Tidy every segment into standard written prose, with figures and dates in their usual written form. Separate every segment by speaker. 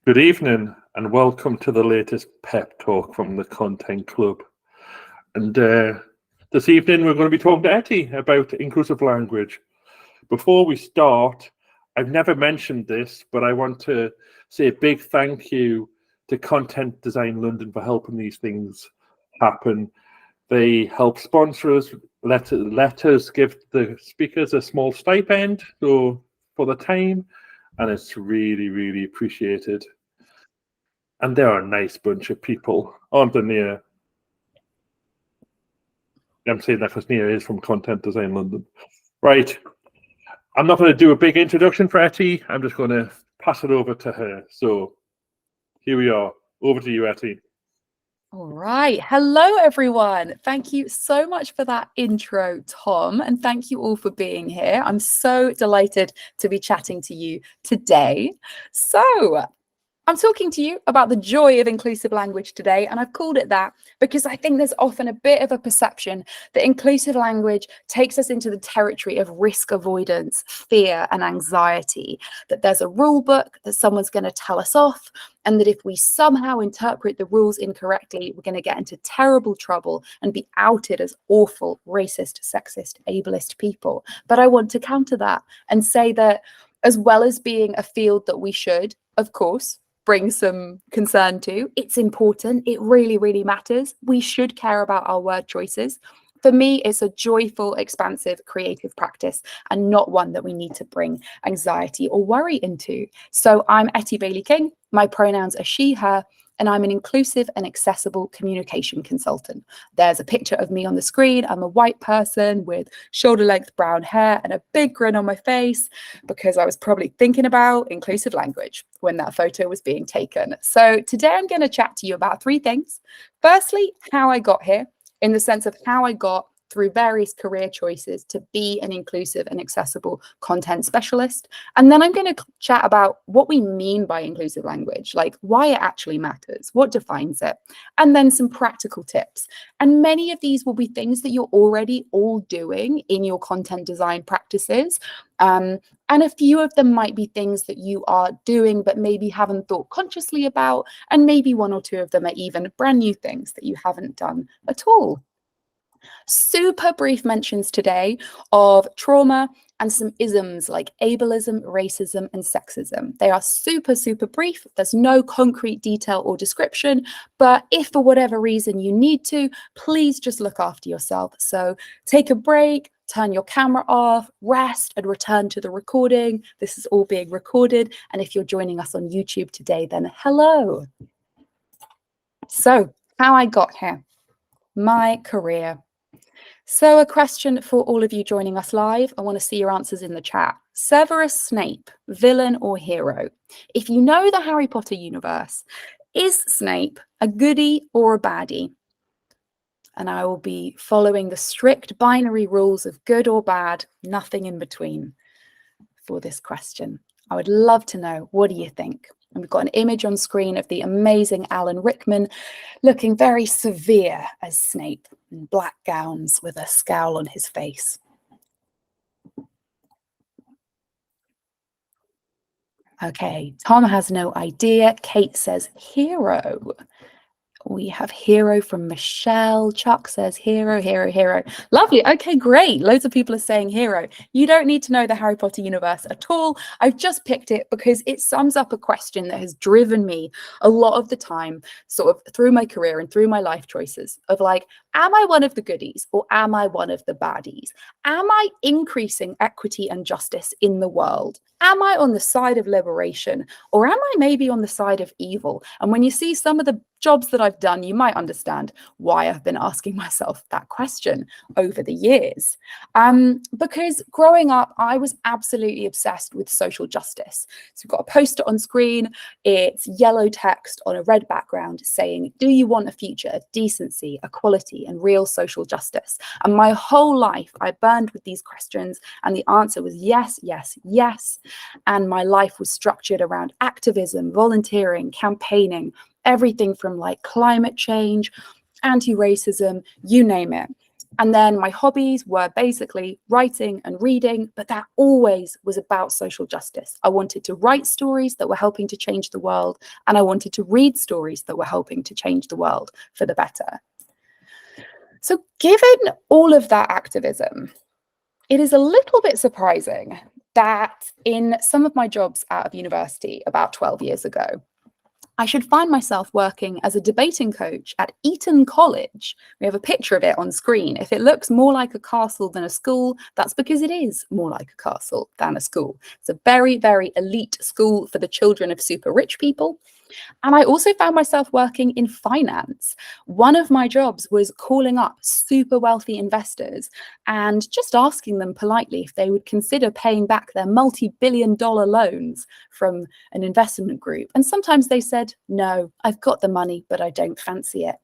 Speaker 1: Good evening and welcome to the latest pep talk from the Content Club. And this evening we're going to be talking to Ettie about inclusive language. Before we start, I've never mentioned this, but I want to say a big thank you to Content Design London for helping these things happen. They help sponsor us, let us give the speakers a small stipend for the time, and it's really, really appreciated. And they're a nice bunch of people, aren't they, Nia? I'm saying that because Nia is from Content Design London. Right. I'm not going to do a big introduction for Ettie. I'm just going to pass it over to her. So here we are. Over to you, Ettie.
Speaker 2: All right. Hello, everyone. Thank you so much for that intro, Tom. And thank you all for being here. I'm so delighted to be chatting to you today. So I'm talking to you about the joy of inclusive language today, and I've called it that because I think there's often a bit of a perception that inclusive language takes us into the territory of risk avoidance, fear, and anxiety, that there's a rule book that someone's going to tell us off, and that if we somehow interpret the rules incorrectly, we're going to get into terrible trouble and be outed as awful, racist, sexist, ableist people. But I want to counter that and say that as well as being a field that we should, of course, bring some concern to, it's important. It really, really matters. We should care about our word choices. For me, it's a joyful, expansive, creative practice and not one that we need to bring anxiety or worry into. So I'm Ettie Bailey-King. My pronouns are she, her, and I'm an inclusive and accessible communication consultant. There's a picture of me on the screen. I'm a white person with shoulder-length brown hair and a big grin on my face because I was probably thinking about inclusive language when that photo was being taken. So today I'm going to chat to you about three things. Firstly, how I got here, in the sense of how I got through various career choices to be an inclusive and accessible content specialist. And then I'm going to chat about what we mean by inclusive language, like why it actually matters, what defines it, and then some practical tips. And many of these will be things that you're already all doing in your content design practices. And a few of them might be things that you are doing, but maybe haven't thought consciously about. And maybe one or two of them are even brand new things that you haven't done at all. Super brief mentions today of trauma and some isms like ableism, racism, and sexism. They are super, super brief. There's no concrete detail or description, but if for whatever reason you need to, please just look after yourself. So take a break, turn your camera off, rest, and return to the recording. This is all being recorded. And if you're joining us on YouTube today, then hello. So how I got here, my career. So a question for all of you joining us live. I want to see your answers in the chat. Severus Snape, villain or hero? If you know the Harry Potter universe, is Snape a goodie or a baddie? And I will be following the strict binary rules of good or bad, nothing in between for this question. I would love to know, what do you think? And we've got an image on screen of the amazing Alan Rickman looking very severe as Snape in black gowns with a scowl on his face. Okay, Tom has no idea. Kate says hero. We have hero from Michelle. Chuck says hero, hero, hero. Lovely. Okay, great. Loads of people are saying hero. You don't need to know the Harry Potter universe at all. I've just picked it because it sums up a question that has driven me a lot of the time, sort of through my career and through my life choices of like, am I one of the goodies or am I one of the baddies? Am I increasing equity and justice in the world? Am I on the side of liberation or am I maybe on the side of evil? And when you see some of the jobs that I've done, you might understand why I've been asking myself that question over the years. Because growing up, I was absolutely obsessed with social justice. So we've got a poster on screen. It's yellow text on a red background saying, do you want a future of decency, equality, and real social justice? And my whole life, I burned with these questions, and the answer was yes, yes, yes. And my life was structured around activism, volunteering, campaigning, everything from like climate change, anti-racism, you name it. And then my hobbies were basically writing and reading, but that always was about social justice. I wanted to write stories that were helping to change the world, and I wanted to read stories that were helping to change the world for the better. So given all of that activism, it is a little bit surprising that in some of my jobs out of university about 12 years ago, I should find myself working as a debating coach at Eton College. We have a picture of it on screen. If it looks more like a castle than a school, that's because it is more like a castle than a school. It's a very, very elite school for the children of super rich people. And I also found myself working in finance. One of my jobs was calling up super wealthy investors and just asking them politely if they would consider paying back their multi-billion-dollar loans from an investment group. And sometimes they said, no, I've got the money, but I don't fancy it.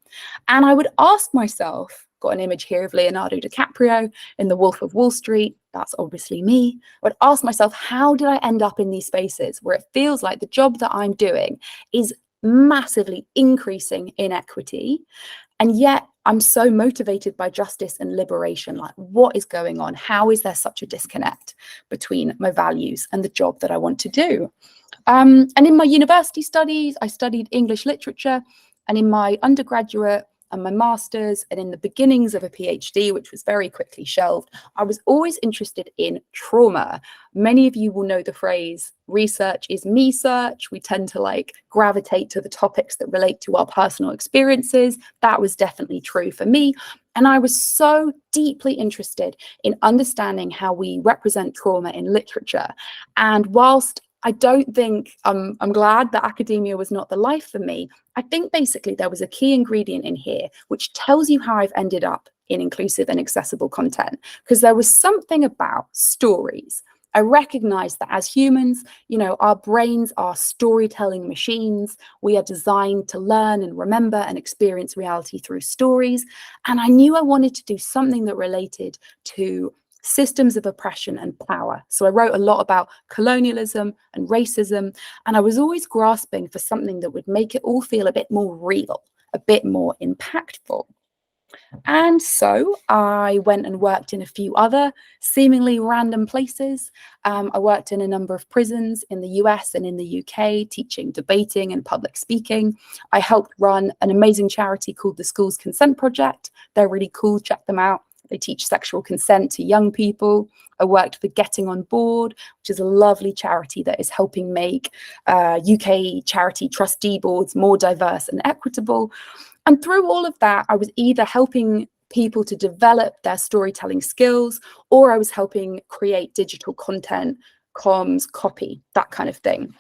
Speaker 2: And I would ask myself, got an image here of Leonardo DiCaprio in The Wolf of Wall Street. That's obviously me. I would ask myself, how did I end up in these spaces where it feels like the job that I'm doing is massively increasing inequity, and yet I'm so motivated by justice and liberation? Like, what is going on? How is there such a disconnect between my values and the job that I want to do? And in my university studies, I studied English literature, and in my undergraduate and my master's, and in the beginnings of a PhD, which was very quickly shelved, I was always interested in trauma. Many of you will know the phrase, research is me search. We tend to gravitate to the topics that relate to our personal experiences. That was definitely true for me. And I was so deeply interested in understanding how we represent trauma in literature. And whilst I don't think, I'm glad that academia was not the life for me, I think basically there was a key ingredient in here which tells you how I've ended up in inclusive and accessible content, because there was something about stories. I recognized that as humans, our brains are storytelling machines. We are designed to learn and remember and experience reality through stories. And I knew I wanted to do something that related to systems of oppression and power. So I wrote a lot about colonialism and racism, and I was always grasping for something that would make it all feel a bit more real, a bit more impactful. And so I went and worked in a few other seemingly random places. I worked in a number of prisons in the US and in the UK, teaching debating and public speaking. I helped run an amazing charity called the Schools Consent Project. They're really cool, check them out. They teach sexual consent to young people. I worked for Getting On Board, which is a lovely charity that is helping make UK charity trustee boards more diverse and equitable. And through all of that, I was either helping people to develop their storytelling skills, or I was helping create digital content, comms, copy, that kind of thing.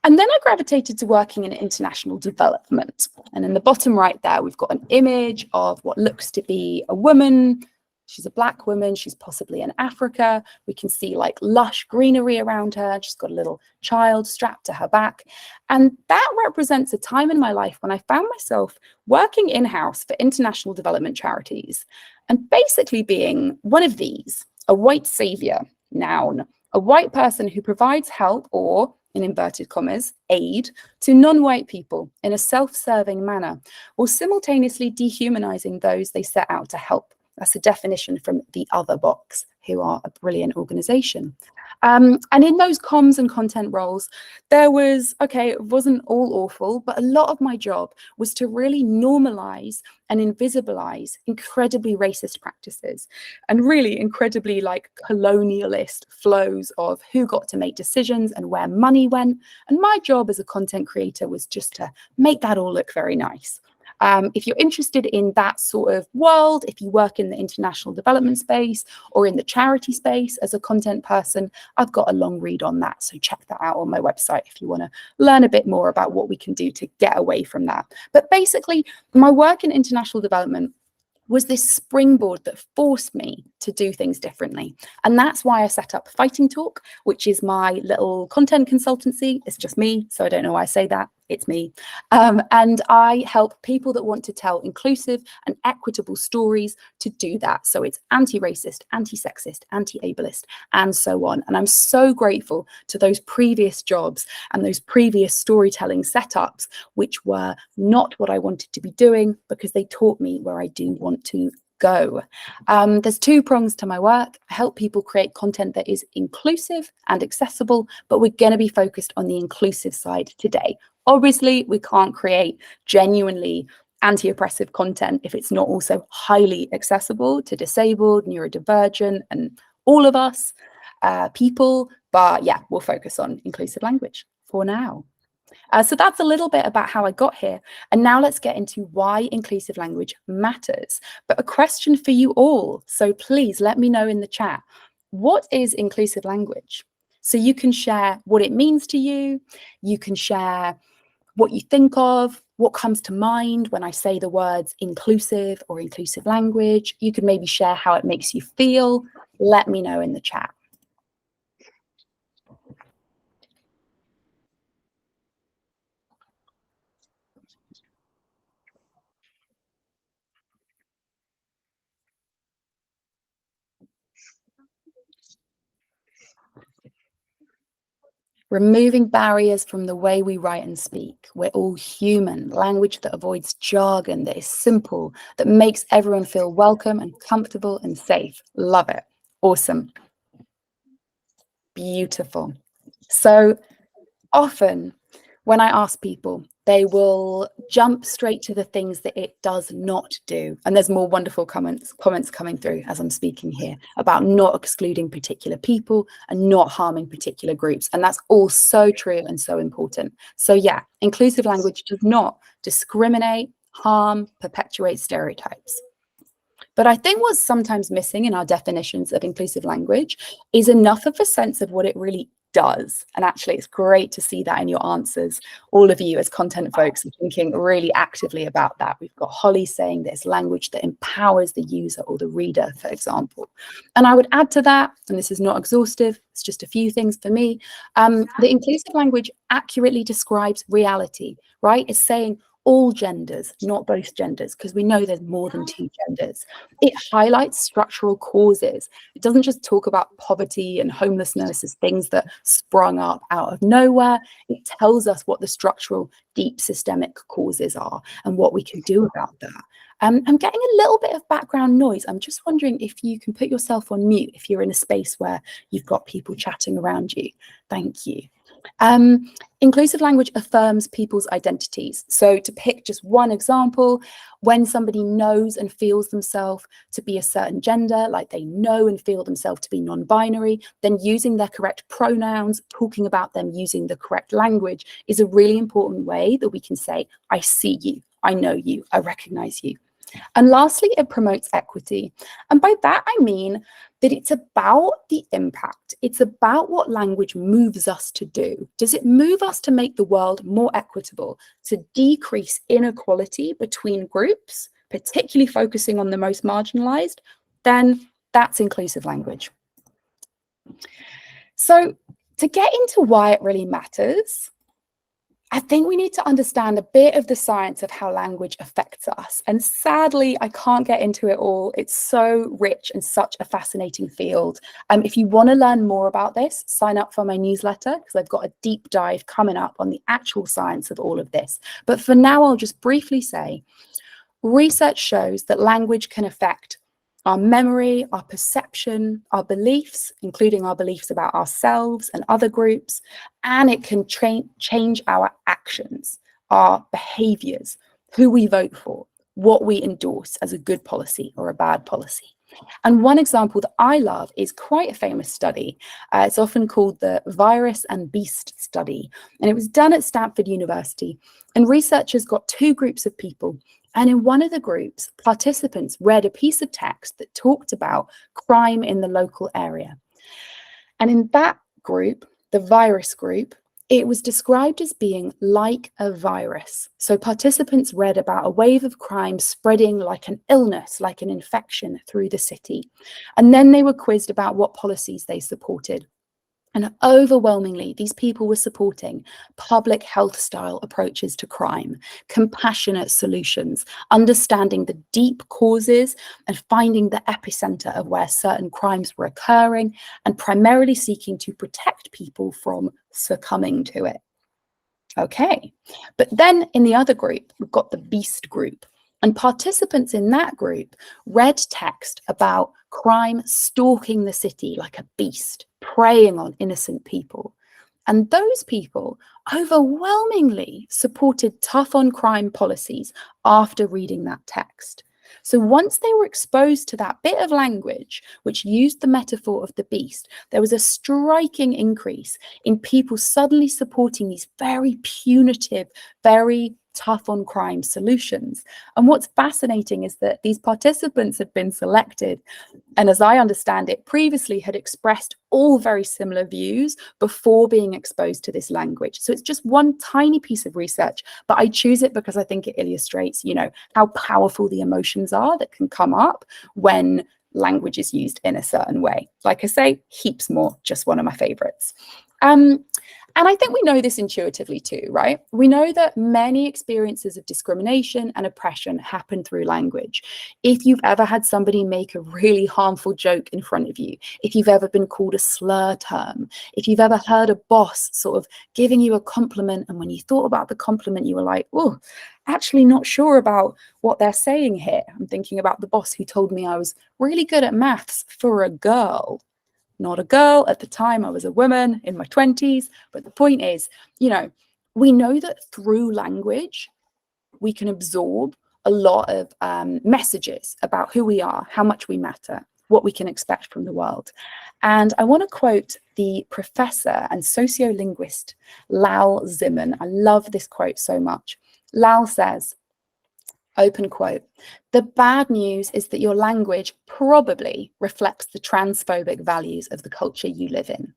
Speaker 2: And then I gravitated to working in international development. And in the bottom right there, we've got an image of what looks to be a woman. She's a Black woman. She's possibly in Africa. We can see lush greenery around her. She's got a little child strapped to her back. And that represents a time in my life when I found myself working in-house for international development charities and basically being one of these, a white savior, noun, a white person who provides help or, in inverted commas, aid to non-white people in a self-serving manner, while simultaneously dehumanizing those they set out to help. That's a definition from The Other Box, who are a brilliant organization. And in those comms and content roles, there was, it wasn't all awful, but a lot of my job was to really normalize and invisibilize incredibly racist practices and really incredibly colonialist flows of who got to make decisions and where money went. And my job as a content creator was just to make that all look very nice. If you're interested in that sort of world, if you work in the international development space or in the charity space as a content person, I've got a long read on that. So check that out on my website if you want to learn a bit more about what we can do to get away from that. But basically, my work in international development was this springboard that forced me to do things differently. And that's why I set up Fighting Talk, which is my little content consultancy. It's just me, so I don't know why I say that. It's me. And I help people that want to tell inclusive and equitable stories to do that. So it's anti-racist, anti-sexist, anti-ableist, and so on. And I'm so grateful to those previous jobs and those previous storytelling setups, which were not what I wanted to be doing, because they taught me where I do want to go. There's two prongs to my work. I help people create content that is inclusive and accessible, but we're going to be focused on the inclusive side today. Obviously, we can't create genuinely anti-oppressive content if it's not also highly accessible to disabled, neurodivergent, and all of us people. But yeah, we'll focus on inclusive language for now. So that's a little bit about how I got here. And now let's get into why inclusive language matters. But a question for you all. So please let me know in the chat, what is inclusive language? So you can share what it means to you. You can share what you think of, what comes to mind when I say the words inclusive or inclusive language. You could maybe share how it makes you feel. Let me know in the chat. Removing barriers from the way we write and speak. We're all human. Language that avoids jargon, that is simple, that makes everyone feel welcome and comfortable and safe. Love it. Awesome. Beautiful. So often when I ask people, they will jump straight to the things that it does not do. And there's more wonderful comments coming through as I'm speaking here about not excluding particular people and not harming particular groups. And that's all so true and so important. So yeah, inclusive language does not discriminate, harm, perpetuate stereotypes. But I think what's sometimes missing in our definitions of inclusive language is enough of a sense of what it really does. And actually, it's great to see that in your answers. All of you as content folks are thinking really actively about that. We've got Holly saying there's language that empowers the user or the reader, for example. And I would add to that, and this is not exhaustive, it's just a few things for me, the inclusive language accurately describes reality, right? It's saying all genders, not both genders, because we know there's more than two genders. It highlights structural causes. It doesn't just talk about poverty and homelessness as things that sprung up out of nowhere. It tells us what the structural, deep systemic causes are and what we can do about that. I'm getting a little bit of background noise. I'm just wondering if you can put yourself on mute if you're in a space where you've got people chatting around you. Thank you. Inclusive language affirms people's identities. So to pick just one example, when somebody knows and feels themselves to be a certain gender, like they know and feel themselves to be non-binary, then using their correct pronouns, talking about them using the correct language is a really important way that we can say, I see you, I know you, I recognize you. And lastly, it promotes equity. And by that, I mean that it's about the impact. It's about what language moves us to do. Does it move us to make the world more equitable, to decrease inequality between groups, particularly focusing on the most marginalized? Then that's inclusive language. So to get into why it really matters, I think we need to understand a bit of the science of how language affects us. And sadly, I can't get into it all. It's so rich and such a fascinating field. If you want to learn more about this, sign up for my newsletter because I've got a deep dive coming up on the actual science of all of this. But for now, I'll just briefly say, research shows that language can affect our memory, our perception, our beliefs, including our beliefs about ourselves and other groups, and it can change our actions, our behaviors, who we vote for, what we endorse as a good policy or a bad policy. And one example that I love is quite a famous study. It's often called the virus and beast study, and it was done at Stanford University. And researchers got two groups of people. And in one of the groups, participants read a piece of text that talked about crime in the local area. And in that group, the virus group, it was described as being like a virus. So participants read about a wave of crime spreading like an illness, like an infection through the city. And then they were quizzed about what policies they supported. And overwhelmingly, these people were supporting public health style approaches to crime, compassionate solutions, understanding the deep causes and finding the epicenter of where certain crimes were occurring, and primarily seeking to protect people from succumbing to it. Okay, but then in the other group, we've got the beast group. And participants in that group read text about crime stalking the city like a beast, preying on innocent people. And those people overwhelmingly supported tough on crime policies after reading that text. So once they were exposed to that bit of language, which used the metaphor of the beast, there was a striking increase in people suddenly supporting these very punitive, very tough on crime solutions. And what's fascinating is that these participants had been selected, and as I understand it, previously had expressed all very similar views before being exposed to this language. So it's just one tiny piece of research, but I choose it because I think it illustrates, you know, how powerful the emotions are that can come up when language is used in a certain way. Like I say, heaps more, just one of my favorites. And I think we know this intuitively too, right? We know that many experiences of discrimination and oppression happen through language. If you've ever had somebody make a really harmful joke in front of you, if you've ever been called a slur term, if you've ever heard a boss sort of giving you a compliment, and when you thought about the compliment, you were like, oh, actually not sure about what they're saying here. I'm thinking about the boss who told me I was really good at maths for a girl. Not a girl at the time, I was a woman in my 20s. But the point is, you know, we know that through language, we can absorb a lot of messages about who we are, how much we matter, what we can expect from the world. And I want to quote the professor and sociolinguist Lal Ziman. I love this quote so much. Lal says, open quote, "The bad news is that your language probably reflects the transphobic values of the culture you live in.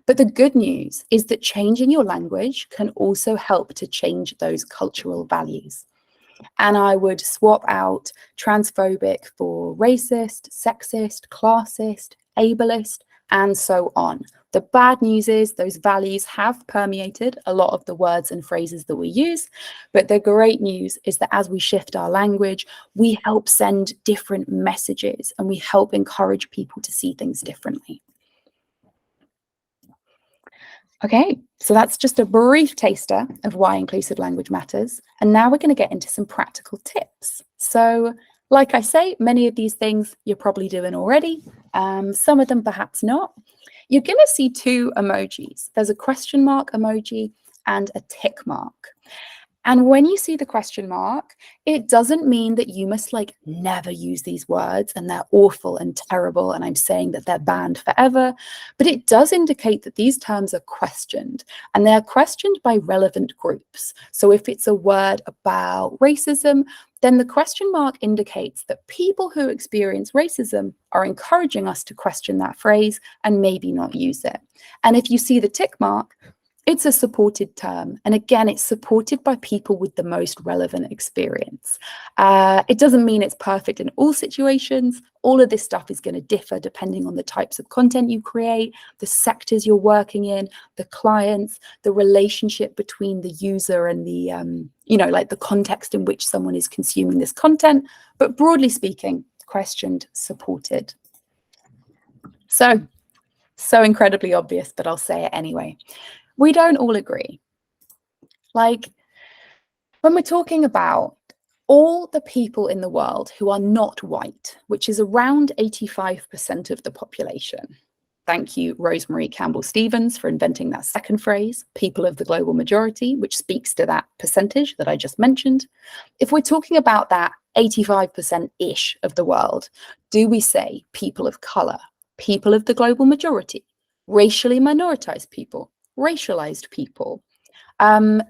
Speaker 2: But the good news is that changing your language can also help to change those cultural values." And I would swap out transphobic for racist, sexist, classist, ableist, and so on. The bad news is those values have permeated a lot of the words and phrases that we use. But the great news is that as we shift our language, we help send different messages and we help encourage people to see things differently. Okay, so that's just a brief taster of why inclusive language matters. And now we're going to get into some practical tips. So like I say, many of these things you're probably doing already. Some of them perhaps not. You're going to see two emojis. There's a question mark emoji and a tick mark. And when you see the question mark, it doesn't mean that you must like never use these words and they're awful and terrible and I'm saying that they're banned forever, but it does indicate that these terms are questioned and they're questioned by relevant groups. So if it's a word about racism, then the question mark indicates that people who experience racism are encouraging us to question that phrase and maybe not use it. And if you see the tick mark, it's a supported term. And again, it's supported by people with the most relevant experience. It doesn't mean it's perfect in all situations. All of this stuff is going to differ depending on the types of content you create, the sectors you're working in, the clients, the relationship between the user and the, you know, like the context in which someone is consuming this content. But broadly speaking, questioned, supported. So incredibly obvious, but I'll say it anyway. We don't all agree. Like when we're talking about all the people in the world who are not white, which is around 85% of the population. Thank you, Rosemary Campbell-Stevens, for inventing that second phrase, people of the global majority, which speaks to that percentage that I just mentioned. If we're talking about that 85%-ish of the world, do we say people of color, people of the global majority, racially minoritized people, racialized people?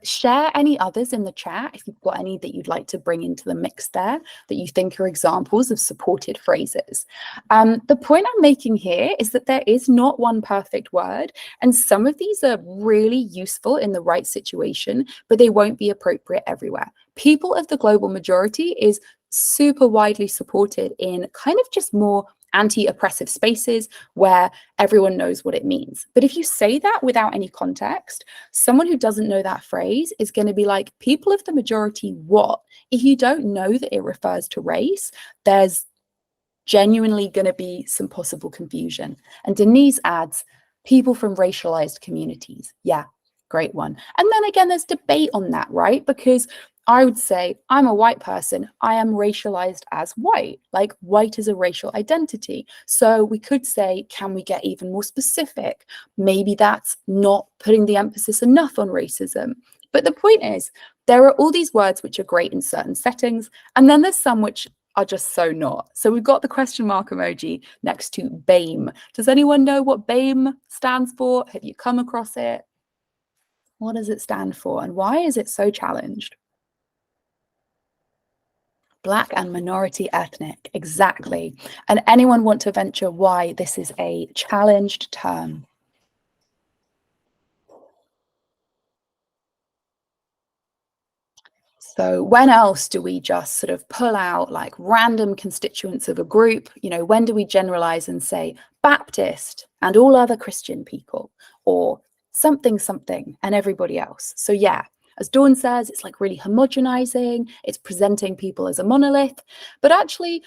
Speaker 2: Share any others in the chat if you've got any that you'd like to bring into the mix there that you think are examples of supported phrases. The point I'm making here is that there is not one perfect word, and some of these are really useful in the right situation, but they won't be appropriate everywhere. People of the global majority is super widely supported in kind of just more anti-oppressive spaces where everyone knows what it means. But if you say that without any context, someone who doesn't know that phrase is going to be like, people of the majority what? If you don't know that it refers to race, there's genuinely going to be some possible confusion. And Denise adds, people from racialized communities. Yeah, Great one. And then again, there's debate on that, right? Because I would say I'm a white person. I am racialized as white. Like white is a racial identity. So we could say, can we get even more specific? Maybe that's not putting the emphasis enough on racism. But the point is, there are all these words which are great in certain settings, and then there's some which are just so not. So we've got the question mark emoji next to BAME. Does anyone know what BAME stands for? Have you come across it? What does it stand for, and why is it so challenged? Black and minority ethnic, exactly. And anyone want to venture why this is a challenged term? So when else do we just sort of pull out like random constituents of a group? You know, when do we generalize and say Baptist and all other Christian people, or something, something, and everybody else? So yeah, as Dawn says, it's like really homogenizing, it's presenting people as a monolith, but actually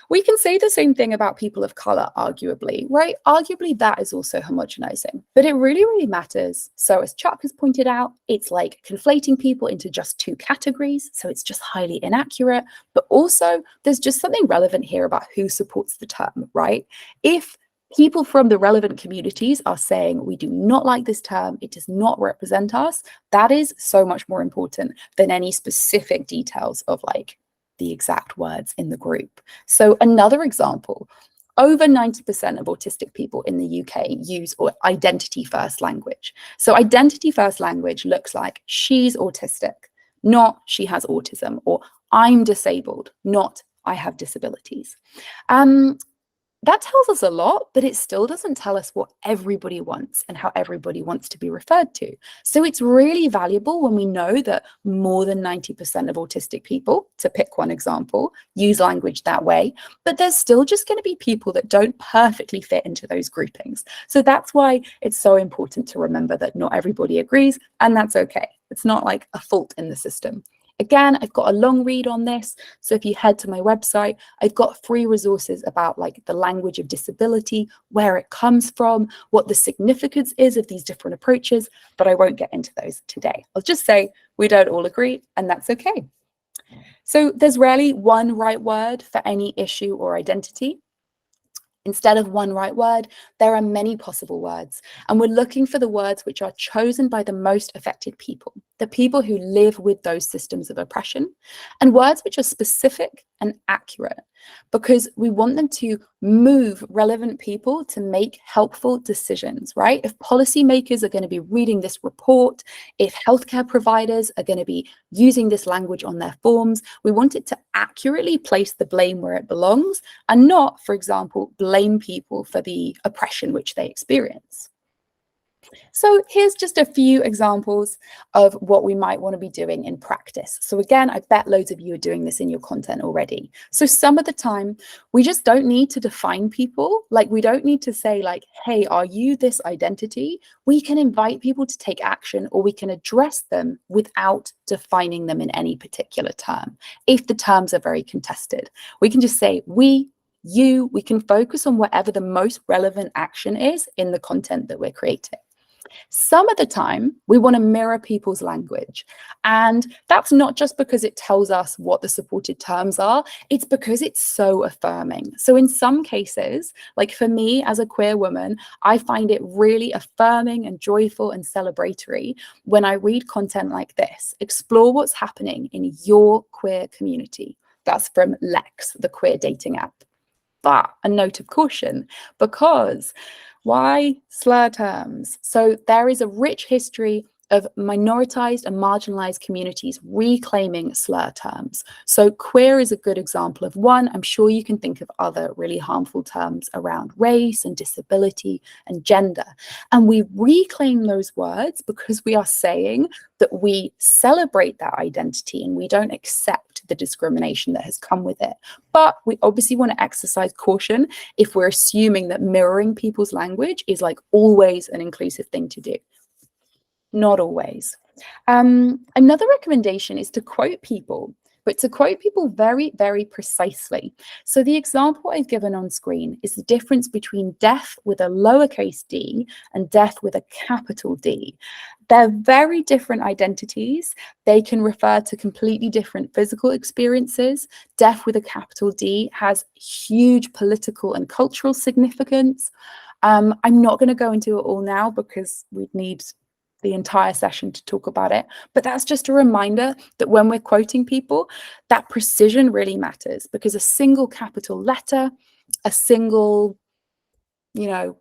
Speaker 2: we can say the same thing about people of color, arguably, right? Arguably, that is also homogenizing, but it really, really matters. So as Chuck has pointed out, it's like conflating people into just two categories. So it's just highly inaccurate, but also there's just something relevant here about who supports the term, right? If people from the relevant communities are saying, we do not like this term, it does not represent us, that is so much more important than any specific details of like the exact words in the group. So another example, over 90% of autistic people in the UK use identity first language. So identity first language looks like she's autistic, not she has autism, or I'm disabled, not I have disabilities. That tells us a lot, but it still doesn't tell us what everybody wants and how everybody wants to be referred to. So it's really valuable when we know that more than 90% of autistic people, to pick one example, use language that way, but there's still just going to be people that don't perfectly fit into those groupings. So that's why it's so important to remember that not everybody agrees, and that's okay. It's not like a fault in the system. Again, I've got a long read on this. So if you head to my website, I've got free resources about like the language of disability, where it comes from, what the significance is of these different approaches, but I won't get into those today. I'll just say we don't all agree, and that's okay. So there's rarely one right word for any issue or identity. Instead of one right word, there are many possible words, and we're looking for the words which are chosen by the most affected people, the people who live with those systems of oppression, and words which are specific and accurate, because we want them to move relevant people to make helpful decisions, right? If policymakers are going to be reading this report, if healthcare providers are going to be using this language on their forms, we want it to accurately place the blame where it belongs and not, for example, blame people for the oppression which they experience. So here's just a few examples of what we might want to be doing in practice. So again, I bet loads of you are doing this in your content already. So some of the time, we just don't need to define people. Like we don't need to say like, hey, are you this identity? We can invite people to take action, or we can address them without defining them in any particular term. If the terms are very contested, we can just say we, you, we can focus on whatever the most relevant action is in the content that we're creating. Some of the time, we want to mirror people's language. And that's not just because it tells us what the supported terms are, it's because it's so affirming. So in some cases, like for me as a queer woman, I find it really affirming and joyful and celebratory when I read content like this. Explore what's happening in your queer community. That's from Lex, the queer dating app. But a note of caution, because why slur terms? So there is a rich history of minoritized and marginalized communities reclaiming slur terms. So queer is a good example of one. I'm sure you can think of other really harmful terms around race and disability and gender. And we reclaim those words because we are saying that we celebrate that identity and we don't accept the discrimination that has come with it. But we obviously want to exercise caution if we're assuming that mirroring people's language is like always an inclusive thing to do. Not always. Another recommendation is to quote people but to quote people very, very precisely. So the example I've given on screen is the difference between deaf with a lowercase d and deaf with a capital D. They're very different identities. They can refer to completely different physical experiences. Deaf with a capital D has huge political and cultural significance. I'm not going to go into it all now because we'd need the entire session to talk about it, but that's just a reminder that when we're quoting people, that precision really matters, because a single capital letter, a single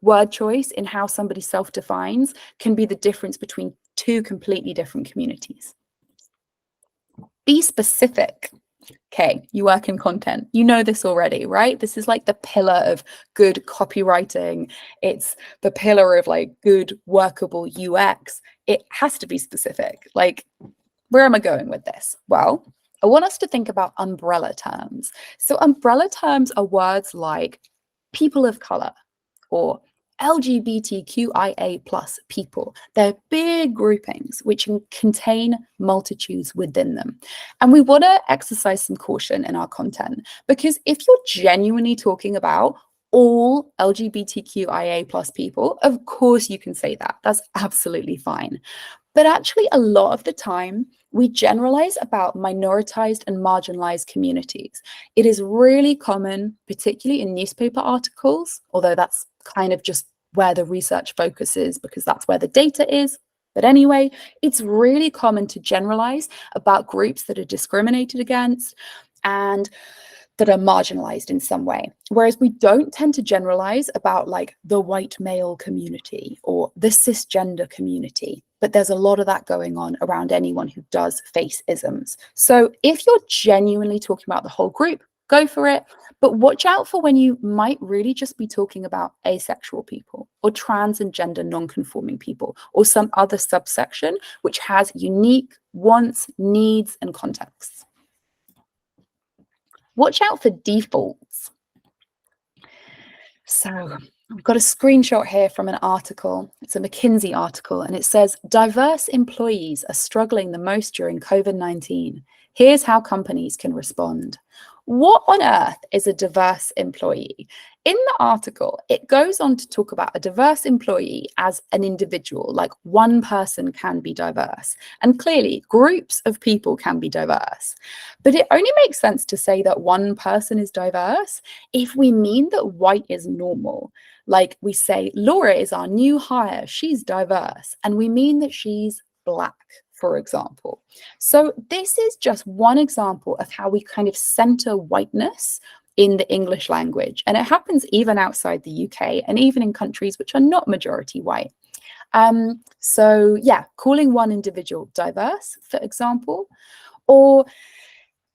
Speaker 2: word choice in how somebody self-defines can be the difference between two completely different communities. Be specific. Okay, you work in content. You know this already, right? This is like the pillar of good copywriting. It's the pillar of like good workable UX. It has to be specific. Like, where am I going with this? Well, I want us to think about umbrella terms. So umbrella terms are words like people of color or LGBTQIA plus people. They're big groupings which contain multitudes within them. And we want to exercise some caution in our content, because if you're genuinely talking about all LGBTQIA plus people, of course you can say that. That's absolutely fine. But actually, a lot of the time, we generalize about minoritized and marginalized communities. It is really common, particularly in newspaper articles, although that's kind of just where the research focuses because that's where the data is. But anyway, it's really common to generalize about groups that are discriminated against and that are marginalized in some way. Whereas we don't tend to generalize about like the white male community or the cisgender community. But there's a lot of that going on around anyone who does face isms. So if you're genuinely talking about the whole group, go for it. But watch out for when you might really just be talking about asexual people or trans and gender non-conforming people or some other subsection which has unique wants, needs, and contexts. Watch out for defaults. So I've got a screenshot here from an article. It's a McKinsey article, and it says, diverse employees are struggling the most during COVID-19. Here's how companies can respond. What on earth is a diverse employee? In the article, it goes on to talk about a diverse employee as an individual, like one person can be diverse. And clearly, groups of people can be diverse. But it only makes sense to say that one person is diverse if we mean that white is normal. Like we say, Laura is our new hire, she's diverse. And we mean that she's Black, for example. So this is just one example of how we kind of center whiteness in the English language. And it happens even outside the UK and even in countries which are not majority white. So yeah, calling one individual diverse, for example, or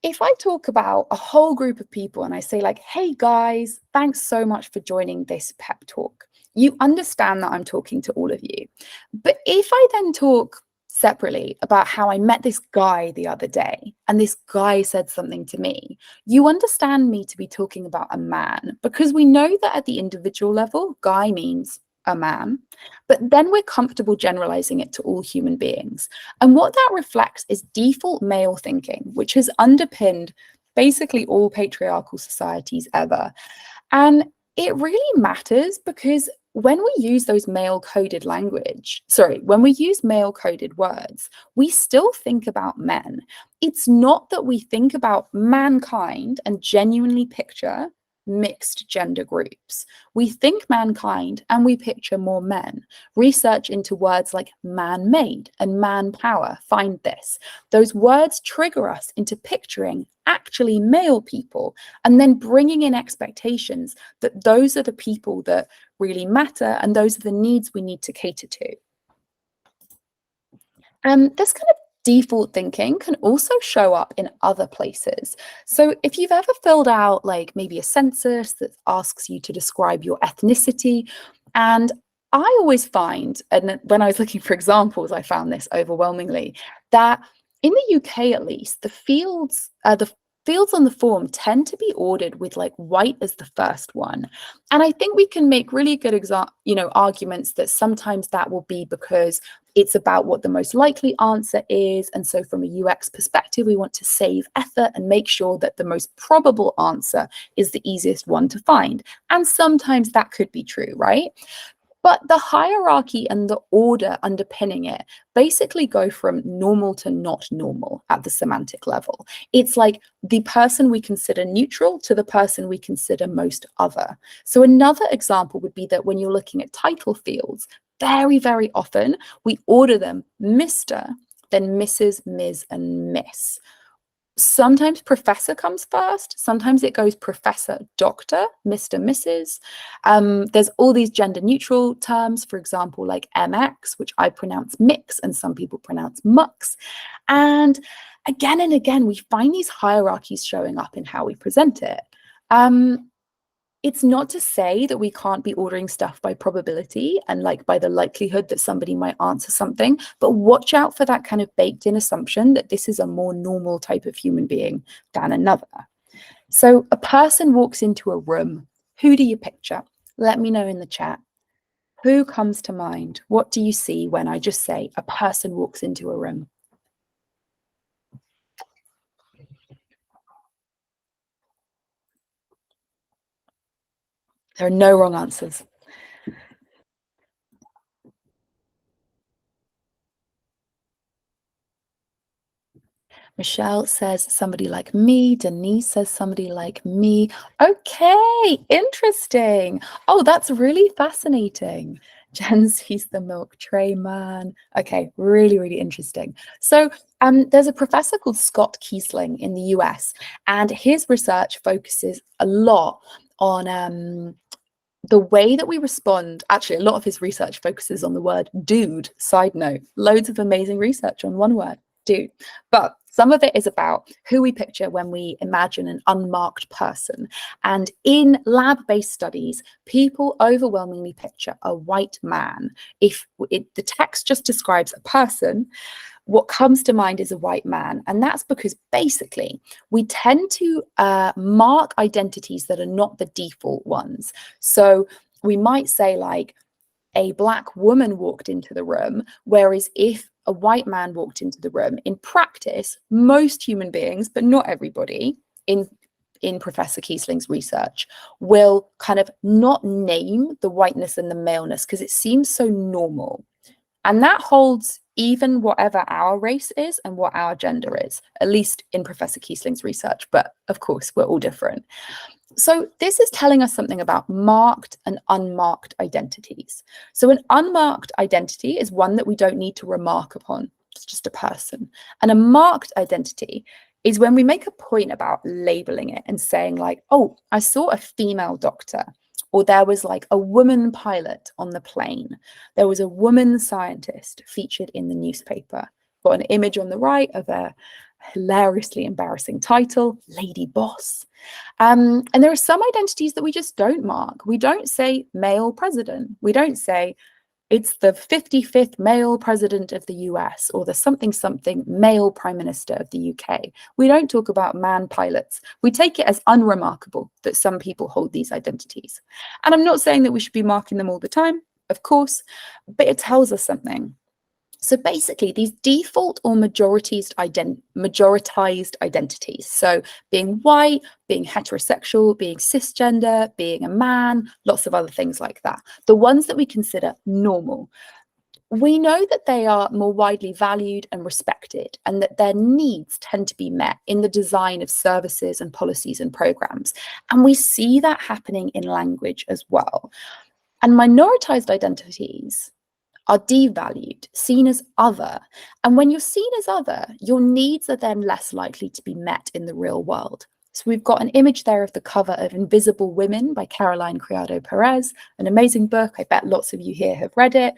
Speaker 2: if I talk about a whole group of people and I say like, hey guys, thanks so much for joining this pep talk. You understand that I'm talking to all of you. But if I then talk separately about how I met this guy the other day and this guy said something to me, you understand me to be talking about a man, because we know that at the individual level, guy means a man, but then we're comfortable generalizing it to all human beings. And what that reflects is default male thinking, which has underpinned basically all patriarchal societies ever. And it really matters because when we use those male-coded when we use male-coded words, we still think about men. It's not that we think about mankind and genuinely picture mixed gender groups. We think mankind and we picture more men. Research into words like man-made and manpower find this. Those words trigger us into picturing actually male people and then bringing in expectations that those are the people that really matter and those are the needs we need to cater to. This kind of default thinking can also show up in other places. So if you've ever filled out like maybe a census that asks you to describe your ethnicity, and I always find, and when I was looking for examples, I found this overwhelmingly, that in the UK at least, the fields on the form tend to be ordered with like white as the first one. And I think we can make really good arguments that sometimes that will be because it's about what the most likely answer is. And so from a UX perspective, we want to save effort and make sure that the most probable answer is the easiest one to find. And sometimes that could be true, right? But the hierarchy and the order underpinning it basically go from normal to not normal at the semantic level. It's like the person we consider neutral to the person we consider most other. So another example would be that when you're looking at title fields, very, very often we order them Mr., then Mrs., Ms., and Miss. Sometimes professor comes first. Sometimes it goes professor, doctor, Mr., Mrs. There's all these gender neutral terms, for example, like MX, which I pronounce mix and some people pronounce mux. And again, we find these hierarchies showing up in how we present it. It's not to say that we can't be ordering stuff by probability and like by the likelihood that somebody might answer something, but watch out for that kind of baked in assumption that this is a more normal type of human being than another. So a person walks into a room. Who do you picture? Let me know in the chat. Who comes to mind? What do you see when I just say a person walks into a room? There are no wrong answers. Michelle says somebody like me. Denise says somebody like me. Okay, interesting. Oh, that's really fascinating. Jen sees the milk tray man. Okay, really, really interesting. So there's a professor called Scott Kiesling in the US, and his research focuses a lot on the way that we respond. Actually, a lot of his research focuses on the word dude. Side note, loads of amazing research on one word, dude. But some of it is about who we picture when we imagine an unmarked person. And in lab-based studies, people overwhelmingly picture a white man. If the text just describes a person, what comes to mind is a white man. And that's because basically we tend to mark identities that are not the default ones. So we might say like a Black woman walked into the room, whereas if a white man walked into the room, in practice, most human beings, but not everybody, in Professor Kiesling's research, will kind of not name the whiteness and the maleness because it seems so normal. And that holds even whatever our race is and what our gender is, at least in Professor Kiesling's research. But of course, we're all different. So this is telling us something about marked and unmarked identities. So an unmarked identity is one that we don't need to remark upon. It's just a person. And a marked identity is when we make a point about labeling it and saying like, oh, I saw a female doctor, or there was like a woman pilot on the plane. There was a woman scientist featured in the newspaper. Got an image on the right of a hilariously embarrassing title, Lady Boss. And there are some identities that we just don't mark. We don't say male president. We don't say it's the 55th male president of the US or the something male prime minister of the UK. We don't talk about man pilots. We take it as unremarkable that some people hold these identities. And I'm not saying that we should be marking them all the time, of course, but it tells us something. So basically, these default or majoritized identities, so being white, being heterosexual, being cisgender, being a man, lots of other things like that, the ones that we consider normal, we know that they are more widely valued and respected, and that their needs tend to be met in the design of services and policies and programs. And we see that happening in language as well. And minoritized identities are devalued, seen as other. And when you're seen as other, your needs are then less likely to be met in the real world. So we've got an image there of the cover of Invisible Women by Caroline Criado Perez, an amazing book. I bet lots of you here have read it.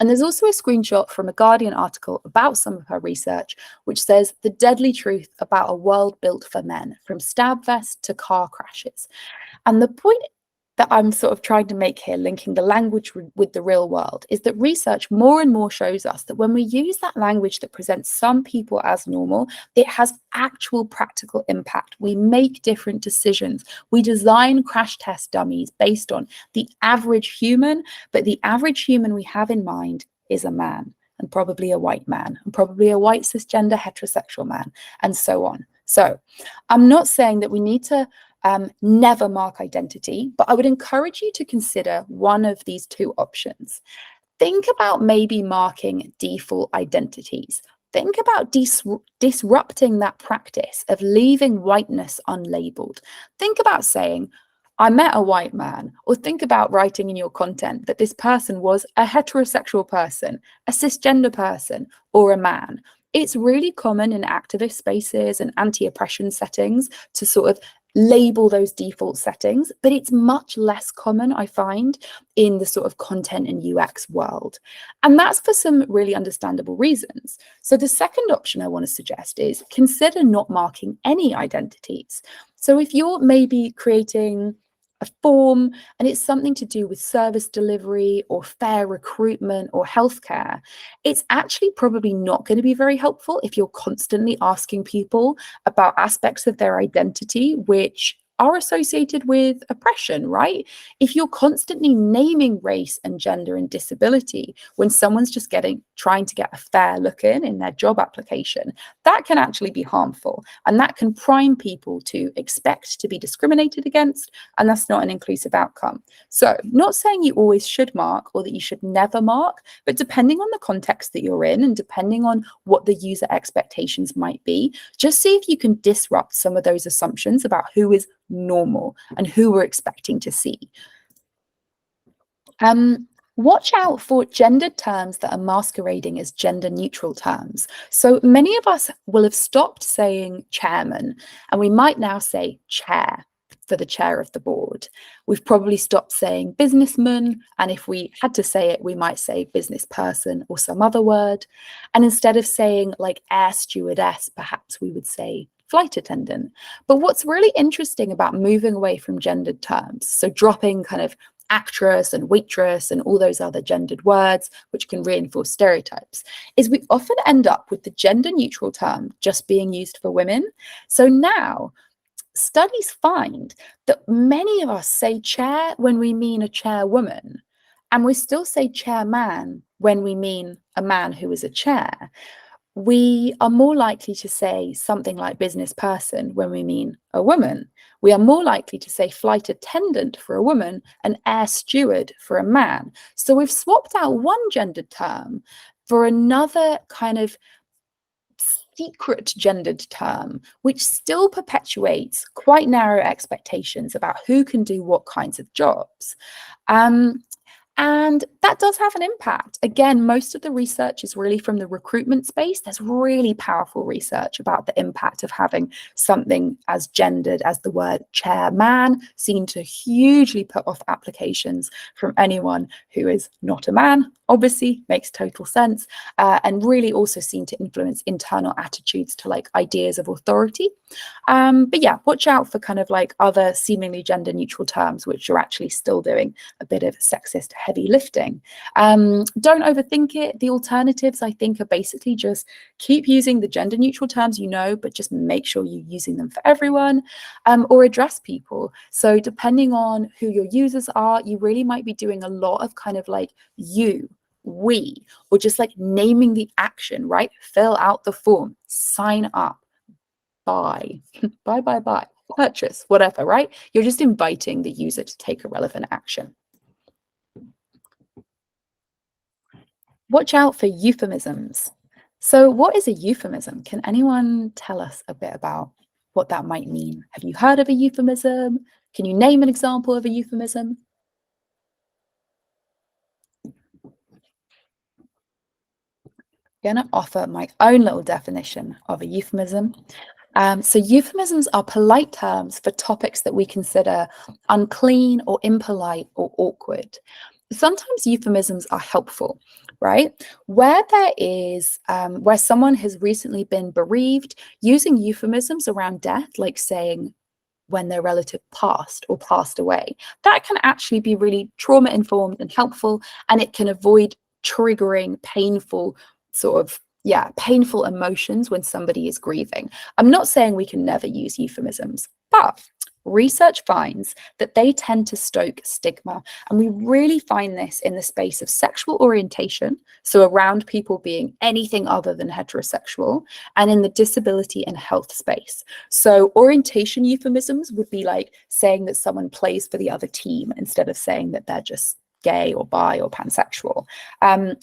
Speaker 2: And there's also a screenshot from a Guardian article about some of her research, which says the deadly truth about a world built for men, from stab vests to car crashes. And the point that I'm sort of trying to make here, linking the language with the real world, is that research more and more shows us that when we use that language that presents some people as normal, it has actual practical impact. We make different decisions. We design crash test dummies based on the average human, but the average human we have in mind is a man, and probably a white man, and probably a white cisgender heterosexual man, and so on. So I'm not saying that we need to never mark identity, but I would encourage you to consider one of these two options. Think about maybe marking default identities. Think about disrupting that practice of leaving whiteness unlabeled. Think about saying, I met a white man, or think about writing in your content that this person was a heterosexual person, a cisgender person, or a man. It's really common in activist spaces and anti-oppression settings to sort of label those default settings, but it's much less common, I find, in the sort of content and UX world. And that's for some really understandable reasons. So the second option I want to suggest is consider not marking any identities. So if you're maybe creating a form and it's something to do with service delivery or fair recruitment or healthcare, it's actually probably not going to be very helpful if you're constantly asking people about aspects of their identity which are associated with oppression, right? If you're constantly naming race and gender and disability when someone's just trying to get a fair look in their job application, that can actually be harmful. And that can prime people to expect to be discriminated against, and that's not an inclusive outcome. So not saying you always should mark or that you should never mark, but depending on the context that you're in and depending on what the user expectations might be, just see if you can disrupt some of those assumptions about who is normal and who we're expecting to see. Watch out for gendered terms that are masquerading as gender neutral terms. So many of us will have stopped saying chairman, and we might now say chair for the chair of the board. We've probably stopped saying businessman, and if we had to say it, we might say business person or some other word. And instead of saying like air stewardess, perhaps we would say flight attendant. But what's really interesting about moving away from gendered terms, so dropping kind of actress and waitress and all those other gendered words, which can reinforce stereotypes, is we often end up with the gender neutral term just being used for women. So now studies find that many of us say chair when we mean a chairwoman, and we still say chairman when we mean a man who is a chair. We are more likely to say something like business person when we mean a woman. We are more likely to say flight attendant for a woman and air steward for a man. So we've swapped out one gendered term for another kind of secret gendered term, which still perpetuates quite narrow expectations about who can do what kinds of jobs. And that does have an impact. Again, most of the research is really from the recruitment space. There's really powerful research about the impact of having something as gendered as the word chairman, seen to hugely put off applications from anyone who is not a man. Obviously, makes total sense, and really also seem to influence internal attitudes to like ideas of authority. But yeah, watch out for kind of like other seemingly gender neutral terms, which are actually still doing a bit of sexist heavy lifting. Don't overthink it. The alternatives, I think, are basically just keep using the gender neutral terms, but just make sure you're using them for everyone, or address people. So depending on who your users are, you really might be doing a lot of kind of like you, we, or just like naming the action, right? Fill out the form, sign up, buy, buy, purchase, whatever, right? You're just inviting the user to take a relevant action. Watch out for euphemisms. So what is a euphemism? Can anyone tell us a bit about what that might mean? Have you heard of a euphemism? Can you name an example of a euphemism? I'm going to offer my own little definition of a euphemism. So euphemisms are polite terms for topics that we consider unclean or impolite or awkward. Sometimes euphemisms are helpful, right? Where there is, where someone has recently been bereaved, using euphemisms around death, like saying when their relative passed or passed away. That can actually be really trauma informed and helpful, and it can avoid triggering painful painful emotions when somebody is grieving. I'm not saying we can never use euphemisms, but research finds that they tend to stoke stigma. And we really find this in the space of sexual orientation, so around people being anything other than heterosexual, and in the disability and health space. So orientation euphemisms would be like saying that someone plays for the other team instead of saying that they're just gay or bi or pansexual.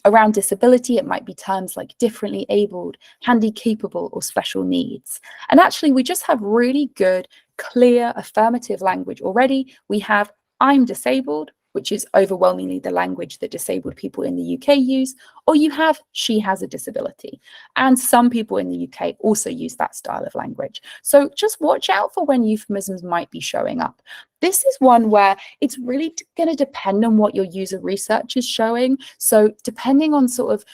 Speaker 2: Around disability, it might be terms like differently abled, handy capable, or special needs. And actually, we just have really good, clear, affirmative language already. We have I'm disabled, which is overwhelmingly the language that disabled people in the UK use, or you have she has a disability. And some people in the UK also use that style of language. So just watch out for when euphemisms might be showing up. This is one where it's really going to depend on what your user research is showing. So depending on sort of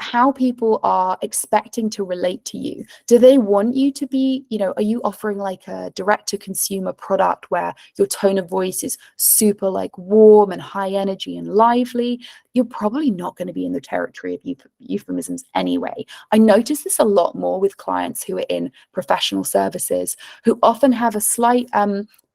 Speaker 2: how people are expecting to relate to you. Do they want you to be, are you offering like a direct to consumer product where your tone of voice is super like warm and high energy and lively? You're probably not going to be in the territory of euphemisms anyway. I notice this a lot more with clients who are in professional services, who often have a slight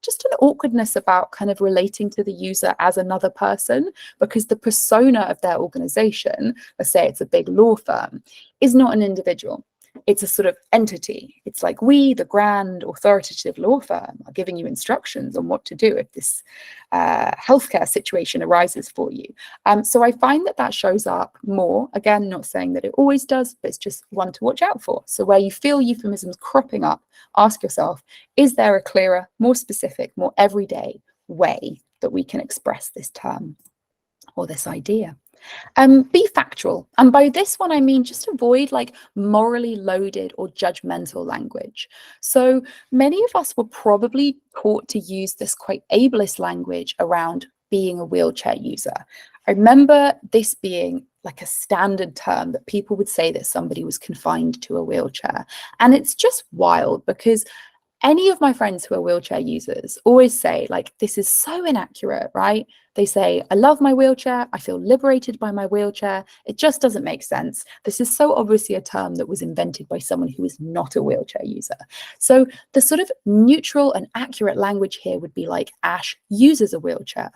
Speaker 2: just an awkwardness about kind of relating to the user as another person, because the persona of their organization, let's say it's a big law firm, is not an individual. It's a sort of entity. It's like we, the grand authoritative law firm, are giving you instructions on what to do if this healthcare situation arises for you. So I find that shows up more. Again, not saying that it always does, but it's just one to watch out for. So where you feel euphemisms cropping up, ask yourself, is there a clearer, more specific, more everyday way that we can express this term or this idea? Be factual. And by this one, I mean just avoid like morally loaded or judgmental language. So many of us were probably taught to use this quite ableist language around being a wheelchair user. I remember this being like a standard term that people would say that somebody was confined to a wheelchair. And it's just wild, because any of my friends who are wheelchair users always say, like, this is so inaccurate, right? They say, I love my wheelchair. I feel liberated by my wheelchair. It just doesn't make sense. This is so obviously a term that was invented by someone who is not a wheelchair user. So the sort of neutral and accurate language here would be like, Ash uses a wheelchair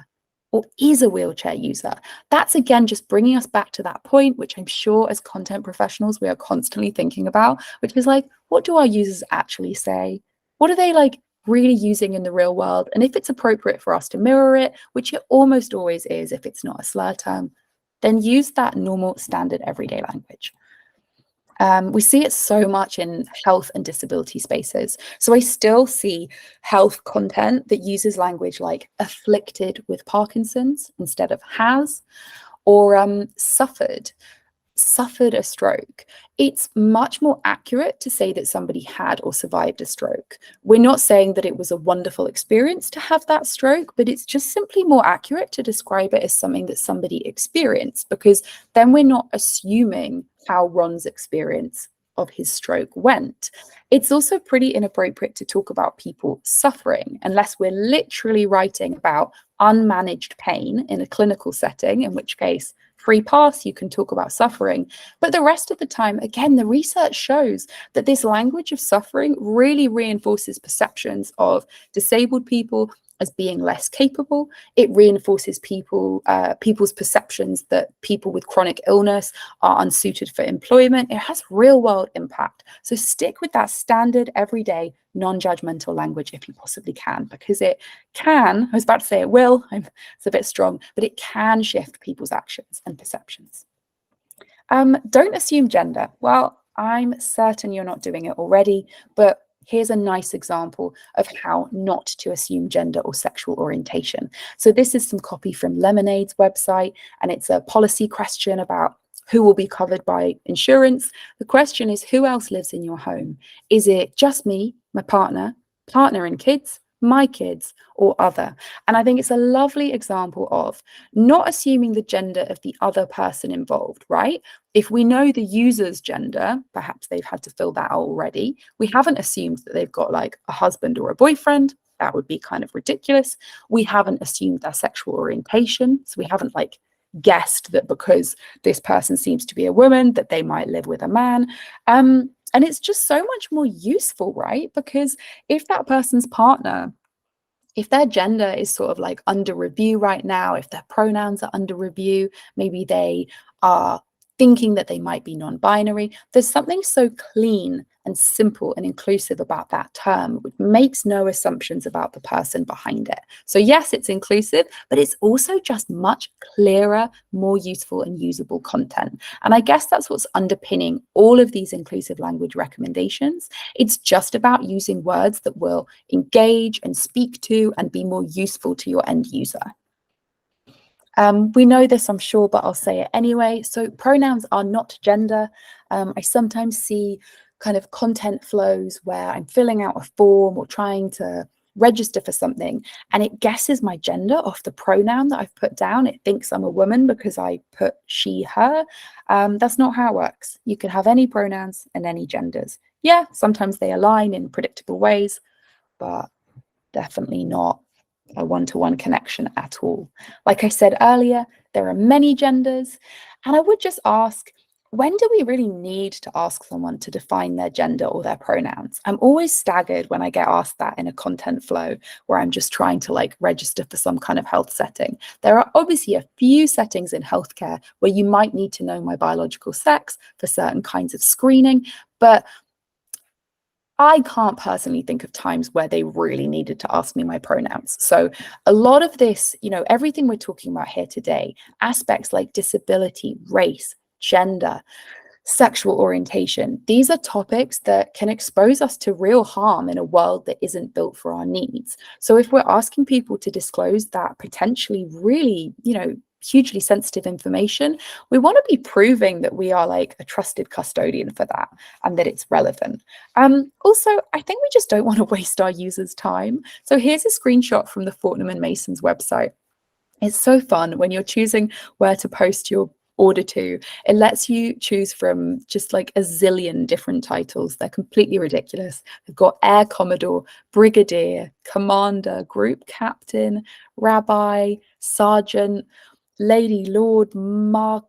Speaker 2: or is a wheelchair user. That's again just bringing us back to that point, which I'm sure as content professionals we are constantly thinking about, which is like, what do our users actually say? What are they like really using in the real world? And if it's appropriate for us to mirror it, which it almost always is if it's not a slur term, then use that normal, standard, everyday language. We see it so much in health and disability spaces. So I still see health content that uses language like afflicted with Parkinson's instead of has, or suffered a stroke. It's much more accurate to say that somebody had or survived a stroke. We're not saying that it was a wonderful experience to have that stroke, but it's just simply more accurate to describe it as something that somebody experienced, because then we're not assuming how Ron's experience of his stroke went. It's also pretty inappropriate to talk about people suffering unless we're literally writing about unmanaged pain in a clinical setting, in which case free pass, you can talk about suffering. But the rest of the time, again, the research shows that this language of suffering really reinforces perceptions of disabled people as being less capable. It reinforces people's perceptions that people with chronic illness are unsuited for employment. It has real world impact. So stick with that standard, everyday, non-judgmental language if you possibly can, because it can, I was about to say it will, it's a bit strong, but it can shift people's actions and perceptions. Don't assume gender. Well, I'm certain you're not doing it already, but here's a nice example of how not to assume gender or sexual orientation. So this is some copy from Lemonade's website, and it's a policy question about who will be covered by insurance. The question is, who else lives in your home? Is it just me, my partner and kids, my kids, or other? And I think it's a lovely example of not assuming the gender of the other person involved, right? If we know the user's gender, perhaps they've had to fill that out already. We haven't assumed that they've got like a husband or a boyfriend. That would be kind of ridiculous. We haven't assumed their sexual orientation. So we haven't like guessed that because this person seems to be a woman that they might live with a man. And it's just so much more useful, right? Because if that person's partner, if their gender is sort of like under review right now, if their pronouns are under review, maybe they are thinking that they might be non-binary, there's something so clean and simple and inclusive about that term, which makes no assumptions about the person behind it. So yes, it's inclusive, but it's also just much clearer, more useful and usable content. And I guess that's what's underpinning all of these inclusive language recommendations. It's just about using words that will engage and speak to and be more useful to your end user. We know this, I'm sure, but I'll say it anyway. So pronouns are not gender. I sometimes see kind of content flows where I'm filling out a form or trying to register for something, and it guesses my gender off the pronoun that I've put down. It thinks I'm a woman because I put she, her. That's not how it works. You can have any pronouns and any genders. Yeah, sometimes they align in predictable ways, but definitely not a one-to-one connection at all. Like I said earlier, there are many genders, and I would just ask, when do we really need to ask someone to define their gender or their pronouns? I'm always staggered when I get asked that in a content flow where I'm just trying to like register for some kind of health setting. There are obviously a few settings in healthcare where you might need to know my biological sex for certain kinds of screening, but I can't personally think of times where they really needed to ask me my pronouns. So a lot of this, you know, everything we're talking about here today, aspects like disability, race, gender, sexual orientation, these are topics that can expose us to real harm in a world that isn't built for our needs. So if we're asking people to disclose that potentially really, you know, hugely sensitive information, we want to be proving that we are like a trusted custodian for that and that it's relevant. Also, I think we just don't want to waste our users' time. So here's a screenshot from the Fortnum and Mason's website. It's so fun when you're choosing where to post your order to. It lets you choose from just like a zillion different titles. They're completely ridiculous. They've got Air Commodore, Brigadier, Commander, Group Captain, Rabbi, Sergeant, Lady, Lord, Mark.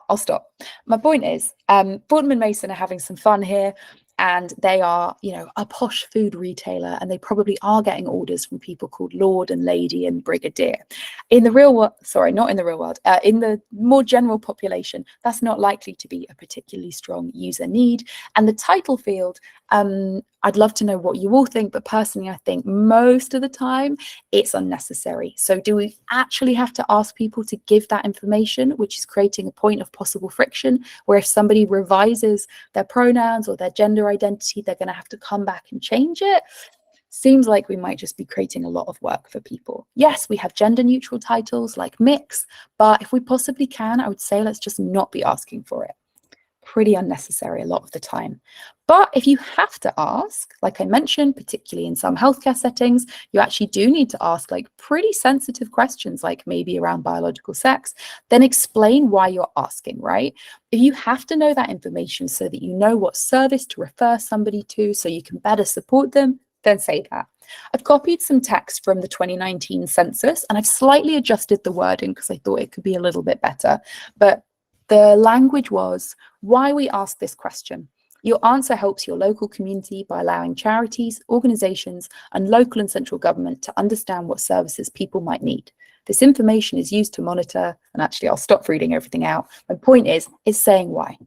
Speaker 2: I'll stop. My point is, Fortnum and Mason are having some fun here, and they are, you know, a posh food retailer, and they probably are getting orders from people called Lord and Lady and Brigadier. In the real world, sorry, not in the real world, in the more general population, that's not likely to be a particularly strong user need. And the title field, I'd love to know what you all think, but personally, I think most of the time it's unnecessary. So do we actually have to ask people to give that information, which is creating a point of possible friction, where if somebody revises their pronouns or their gender identity, they're going to have to come back and change it? Seems like we might just be creating a lot of work for people. Yes, we have gender neutral titles like mix, but if we possibly can, I would say let's just not be asking for it. Pretty unnecessary a lot of the time. But if you have to ask, like I mentioned, particularly in some healthcare settings, you actually do need to ask like pretty sensitive questions, like maybe around biological sex, then explain why you're asking, right? If you have to know that information so that you know what service to refer somebody to so you can better support them, then say that. I've copied some text from the 2019 census and I've slightly adjusted the wording because I thought it could be a little bit better. But the language was, why we ask this question. Your answer helps your local community by allowing charities, organizations, and local and central government to understand what services people might need. This information is used to monitor, and actually I'll stop reading everything out. My point is, it's saying why.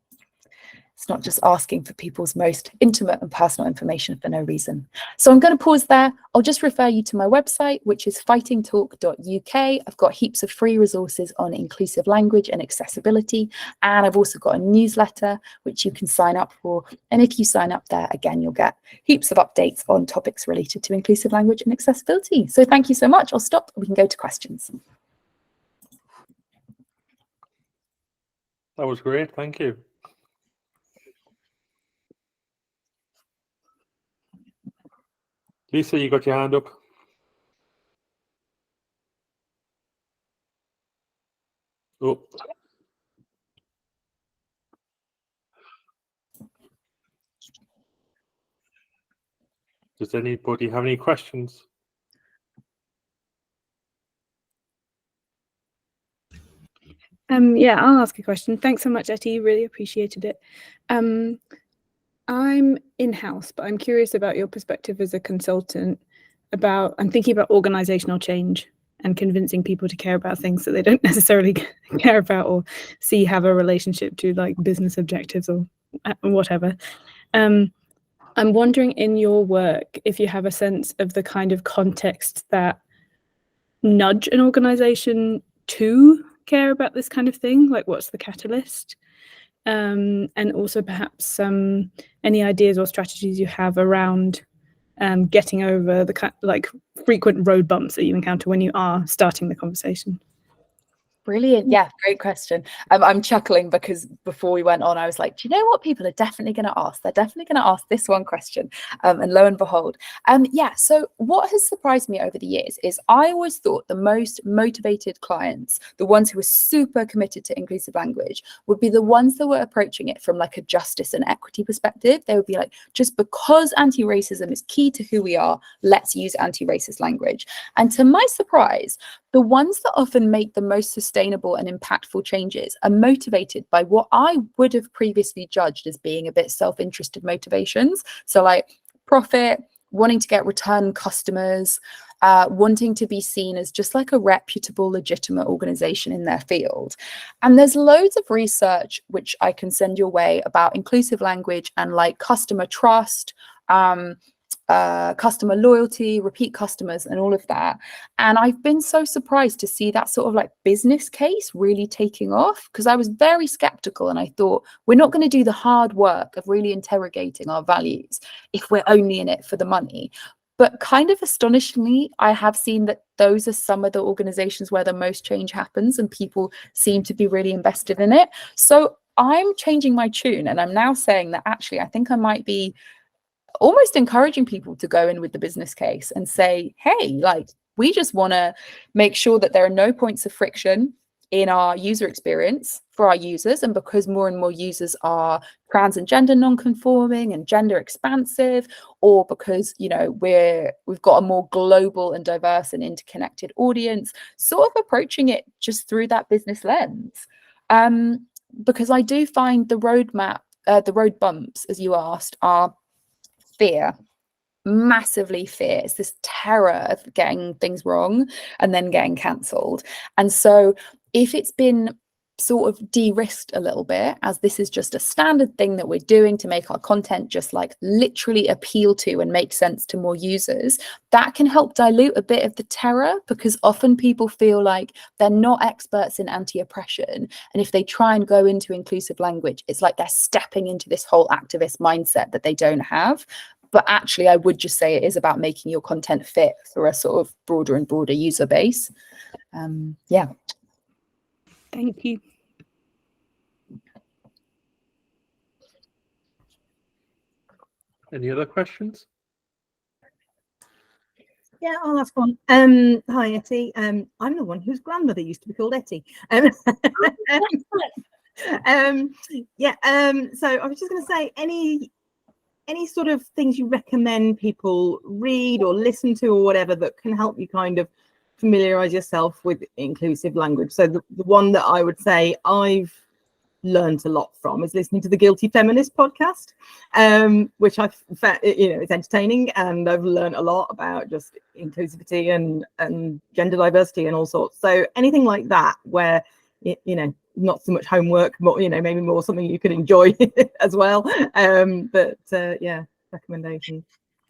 Speaker 2: It's not just asking for people's most intimate and personal information for no reason. So I'm going to pause there. I'll just refer you to my website, which is fightingtalk.uk. I've got heaps of free resources on inclusive language and accessibility. And I've also got a newsletter, which you can sign up for. And if you sign up there, again, you'll get heaps of updates on topics related to inclusive language and accessibility. So thank you so much. I'll stop. We can go to questions.
Speaker 1: That was great. Thank you. Lisa, you got your hand up. Oh. Does anybody have any questions?
Speaker 3: Yeah, I'll ask a question. Thanks so much, Ettie. Really appreciated it. I'm in-house, but I'm curious about your perspective as a consultant I'm thinking about organizational change and convincing people to care about things that they don't necessarily care about or see have a relationship to, like business objectives or whatever. I'm wondering in your work if you have a sense of the kind of context that nudge an organization to care about this kind of thing, like what's the catalyst, and also perhaps any ideas or strategies you have around getting over the like frequent road bumps that you encounter when you are starting the conversation.
Speaker 2: Brilliant. Yeah, great question. I'm chuckling because before we went on, I was like, do you know what people are definitely going to ask? They're definitely going to ask this one question. And lo and behold, yeah, so what has surprised me over the years is I always thought the most motivated clients, the ones who were super committed to inclusive language, would be the ones that were approaching it from like a justice and equity perspective. They would be like, just because anti-racism is key to who we are, let's use anti-racist language. And to my surprise, the ones that often make the most sustainable and impactful changes are motivated by what I would have previously judged as being a bit self-interested motivations. So like profit, wanting to get return customers, wanting to be seen as just like a reputable, legitimate organization in their field. And there's loads of research which I can send your way about inclusive language and like customer trust, customer loyalty, repeat customers, and all of that. And I've been so surprised to see that sort of like business case really taking off, because I was very skeptical and I thought we're not going to do the hard work of really interrogating our values if we're only in it for the money. But kind of astonishingly, I have seen that those are some of the organizations where the most change happens and people seem to be really invested in it. So I'm changing my tune and I'm now saying that actually I think I might be almost encouraging people to go in with the business case and say, hey, like, we just want to make sure that there are no points of friction in our user experience for our users. And because more and more users are trans and gender non-conforming and gender expansive, or because, you know, we've got a more global and diverse and interconnected audience, sort of approaching it just through that business lens. Because I do find the road bumps, as you asked, are fear, massively fear. It's this terror of getting things wrong and then getting cancelled. And so if it's been sort of de-risked a little bit, as this is just a standard thing that we're doing to make our content just like literally appeal to and make sense to more users, that can help dilute a bit of the terror, because often people feel like they're not experts in anti-oppression, and if they try and go into inclusive language, it's like they're stepping into this whole activist mindset that they don't have. But actually, I would just say it is about making your content fit for a sort of broader and broader user base. Yeah.
Speaker 3: Thank you.
Speaker 1: Any other questions?
Speaker 4: Yeah, I'll ask one. Hi, Ettie. I'm the one whose grandmother used to be called Ettie. Yeah. So I was just going to say, any sort of things you recommend people read or listen to or whatever that can help you kind of familiarize yourself with inclusive language. So the one that I would say I've learned a lot from is listening to the Guilty Feminist podcast, which I've found, you know, it's entertaining, and I've learned a lot about just inclusivity and gender diversity and all sorts. So anything like that where, you know, not so much homework, but, you know, maybe more something you could enjoy as well. But yeah, recommendations.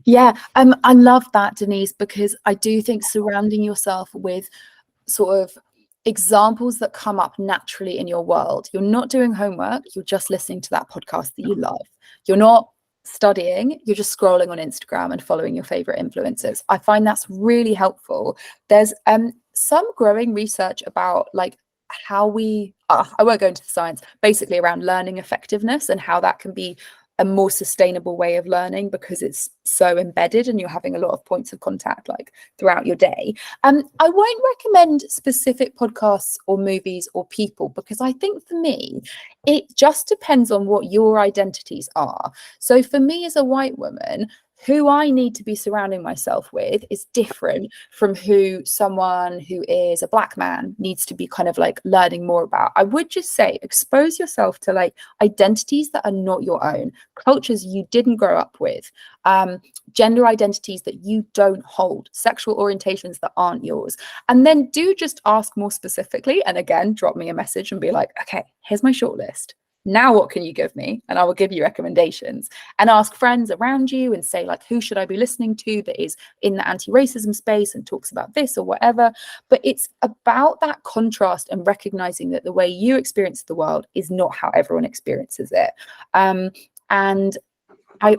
Speaker 2: Yeah, I love that, Denise, because I do think surrounding yourself with sort of examples that come up naturally in your world. You're not doing homework, you're just listening to that podcast that you love. You're not studying, you're just scrolling on Instagram and following your favorite influencers. I find that's really helpful. There's some growing research about like how we, I won't go into the science, basically around learning effectiveness and how that can be a more sustainable way of learning because it's so embedded and you're having a lot of points of contact like throughout your day. I won't recommend specific podcasts or movies or people, because I think for me, it just depends on what your identities are. So for me as a white woman, who I need to be surrounding myself with is different from who someone who is a Black man needs to be kind of like learning more about. I would just say expose yourself to like identities that are not your own, cultures you didn't grow up with, gender identities that you don't hold, sexual orientations that aren't yours. And then do just ask more specifically. And again, drop me a message and be like, okay, here's my shortlist. Now what can you give me? And I will give you recommendations. And ask friends around you and say, like, who should I be listening to that is in the anti-racism space and talks about this or whatever. But it's about that contrast and recognizing that the way you experience the world is not how everyone experiences it. And I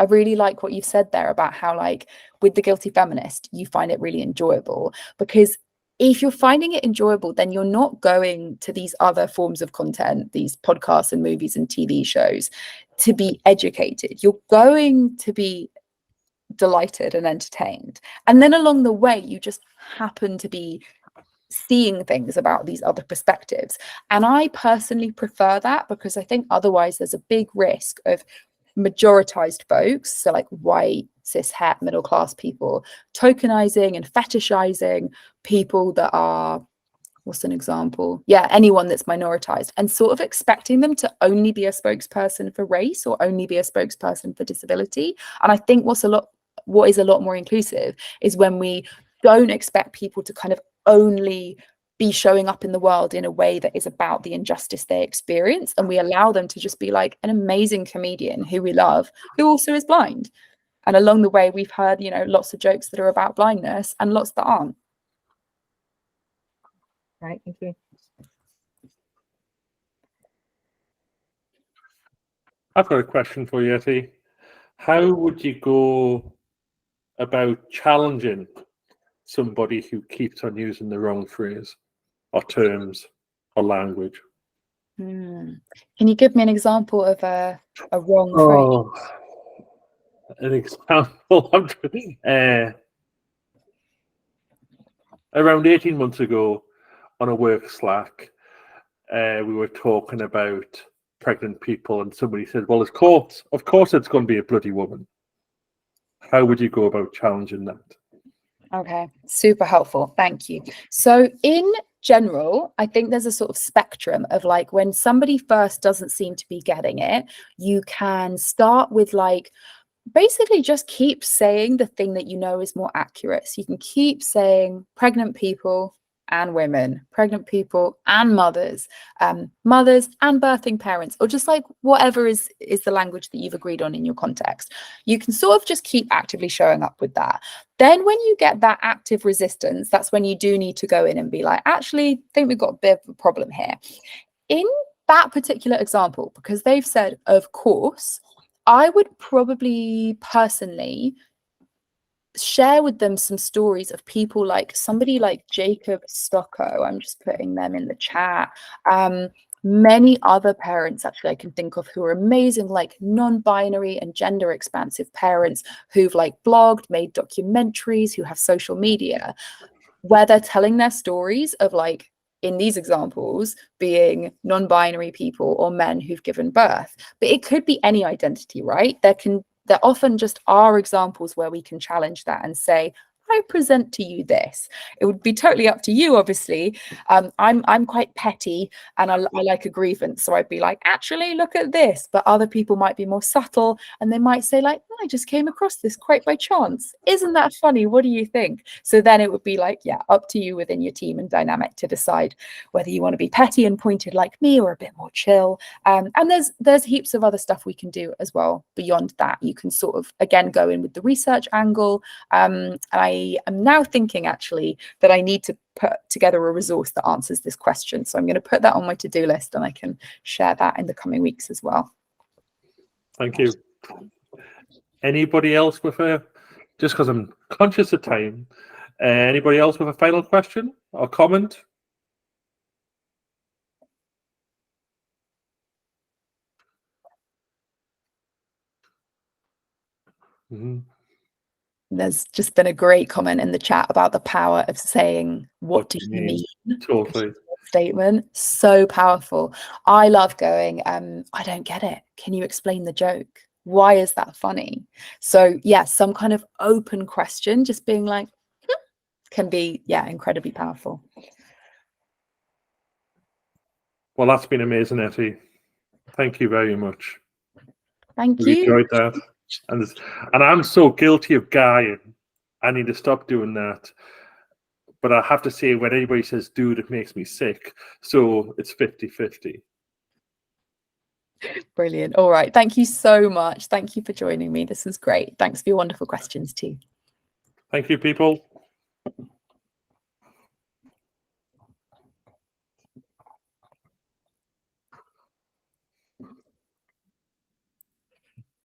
Speaker 2: really like what you've said there about how, like, with The Guilty Feminist, you find it really enjoyable, because if you're finding it enjoyable, then you're not going to these other forms of content, these podcasts and movies and TV shows, to be educated. You're going to be delighted and entertained. And then along the way, you just happen to be seeing things about these other perspectives. And I personally prefer that, because I think otherwise there's a big risk of majoritized folks, so like white, cis, het, middle class people, tokenizing and fetishizing people that are, what's an example? Yeah, anyone that's minoritized, and sort of expecting them to only be a spokesperson for race or only be a spokesperson for disability. And I think what is a lot more inclusive is when we don't expect people to kind of only be showing up in the world in a way that is about the injustice they experience, and we allow them to just be like an amazing comedian who we love, who also is blind. And along the way, we've heard, you know, lots of jokes that are about blindness and lots that aren't.
Speaker 4: Right, thank you.
Speaker 1: I've got a question for you, Ettie. How would you go about challenging somebody who keeps on using the wrong phrase or terms or language?
Speaker 2: Can you give me an example of a wrong phrase?
Speaker 1: An example. Around 18 months ago on a work Slack, we were talking about pregnant people, and somebody said, well, of course it's going to be a bloody woman. How would you go about challenging that?
Speaker 2: Okay, super helpful. Thank you. So in general, I think there's a sort of spectrum of, like, when somebody first doesn't seem to be getting it, you can start with, like, basically just keep saying the thing that you know is more accurate. So you can keep saying pregnant people and women, pregnant people and mothers, mothers and birthing parents, or just like whatever is the language that you've agreed on in your context. You can sort of just keep actively showing up with that. Then when you get that active resistance, that's when you do need to go in and be like, actually, I think we've got a bit of a problem here. In that particular example, because they've said, of course, I would probably personally share with them some stories of people, like somebody like Jacob Stocko. I'm just putting them in the chat. Many other parents actually I can think of who are amazing, like non-binary and gender expansive parents who've like blogged, made documentaries, who have social media, where they're telling their stories of, like, in these examples, being non-binary people or men who've given birth. But it could be any identity, right? There often just are examples where we can challenge that and say, I present to you this. It would be totally up to you, obviously. I'm quite petty and I like a grievance. So I'd be like, actually, look at this. But other people might be more subtle and they might say, like, I just came across this quite by chance. Isn't that funny? What do you think? So then it would be like, yeah, up to you within your team and dynamic to decide whether you want to be petty and pointed like me or a bit more chill. And there's heaps of other stuff we can do as well. Beyond that, you can sort of, again, go in with the research angle. And I am now thinking actually that I need to put together a resource that answers this question. So I'm going to put that on my to-do list and I can share that in the coming weeks as well.
Speaker 1: Thank you. Anybody else with just because I'm conscious of time, anybody else with a final question or comment? Mm-hmm.
Speaker 2: There's just been a great comment in the chat about the power of saying, what do you mean?
Speaker 1: Totally.
Speaker 2: Statement. So powerful. I love going, I don't get it. Can you explain the joke? Why is that funny? So yeah, some kind of open question, just being like, can be, yeah, incredibly powerful.
Speaker 1: Well, that's been amazing, Ettie. Thank you very much.
Speaker 2: Thank
Speaker 1: We
Speaker 2: you.
Speaker 1: enjoyed that. And I'm so guilty of guying. I need to stop doing that. But I have to say, when anybody says dude, it makes me sick. So it's 50-50.
Speaker 2: Brilliant. All right. Thank you so much. Thank you for joining me. This was great. Thanks for your wonderful questions too.
Speaker 1: Thank you, people.